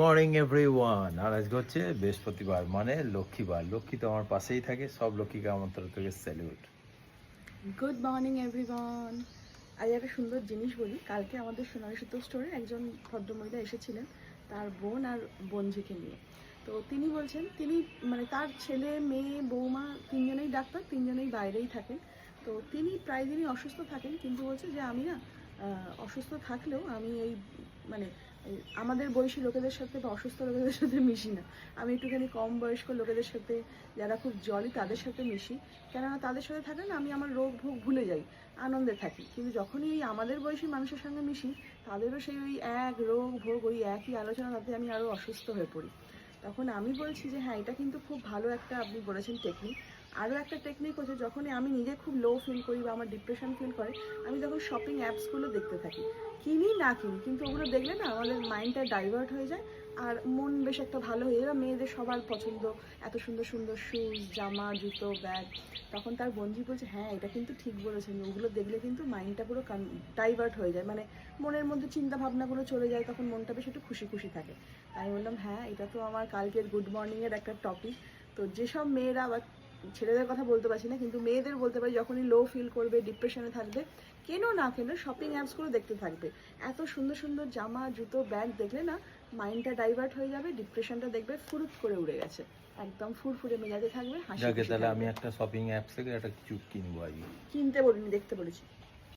Morning everyone. আর আজকে হচ্ছে বৃহস্পতিবার, মানে লক্ষ্মীবার। লক্ষ্মী তো আমার পাশেই থাকে। সব লক্ষ্মীকে আমার তরফ থেকে স্যালিউট। Good morning everyone. আজ একটা সুন্দর জিনিস বলি। কালকে আমাদের সোনালী সুতো স্টোরে একজন ভদ্রমহিলা এসেছিলেন তার বোন আর বোনঝিকে নিয়ে। তো তিনি বলছেন তিনি মানে তার ছেলে মেয়ে বৌমা তিনজনেই ডাক্তার, তিনজনেই বাইরেই থাকেন। তো তিনি প্রায় দিনই অসুস্থ থাকেন, কিন্তু বলছে যে আমি না অসুস্থ থাকলেও আমি এই মানে আমাদের বয়সী লোকেদের সাথে বা অসুস্থ লোকেদের সাথে মিশি না। আমি একটুখানি কম বয়স্ক লোকেদের সাথে, যারা খুব জলি তাদের সাথে মিশি। কেননা তাদের সাথে থাকলে না আমি আমার রোগ ভোগ ভুলে যাই, আনন্দে থাকি। কিন্তু যখনই এই আমাদের বয়সী মানুষের সঙ্গে মিশি, তাদেরও সেই ওই এক রোগ ভোগ, ওই একই আলোচনা, তাতে আমি আরও অসুস্থ হয়ে পড়ি। তখন আমি বলছি যে হ্যাঁ, এটা কিন্তু খুব ভালো একটা আপনি বলেছেন টেকনিক। আরও একটা টেকনিক হচ্ছে, যখনই আমি নিজে খুব লো ফিল করি বা আমার ডিপ্রেশন ফিল করে, আমি তখন শপিং অ্যাপসগুলো দেখতে থাকি। কিনি না কিনি, কিন্তু ওগুলো দেখলে না আমাদের মাইন্ডটা ডাইভার্ট হয়ে যায়, আর মন বেশ একটা ভালো হয়ে যায়। মেয়েদের সবার পছন্দ এত সুন্দর সুন্দর শুজ, জামা, জুতো, ব্যাগ। তখন তার বন্ধু বলছে হ্যাঁ, এটা কিন্তু ঠিক বলেছেন, ওগুলো দেখলে কিন্তু মাইন্ডটা পুরো ডাইভার্ট হয়ে যায়, মানে মনের মধ্যে চিন্তা ভাবনাগুলো চলে যায়, তখন মনটা বেশ একটু খুশি খুশি থাকে। আমি বললাম হ্যাঁ, এটা তো আমার কালকের গুড মর্নিংয়ের একটা টপিক। তো যেসব মেয়েরা বা ছেলেদের কথা বলতে পারছি না, কিন্তু মেয়েদের বলতে পারি, যখনই লো ফিল করবে, ডিপ্রেশনে থাকবে, কেন না কেন শপিং অ্যাপসগুলো দেখতে থাকবে। এত সুন্দর সুন্দর জামা, জুতো, ব্যাগ দেখলে না মাইন্ডটা ডাইভার্ট হয়ে যাবে, ডিপ্রেশনটা দেখবে ফুরুত করে উড়ে গেছে, একদম ফুরফুরে মেজাজে থাকবে, হাসি যাকে খুশি তাহলে থাকবে। আমি একটা শপিং অ্যাপস থেকে একটা কিছু কিনবো আজকে। কিনতে বলিনি, দেখতে বলেছি।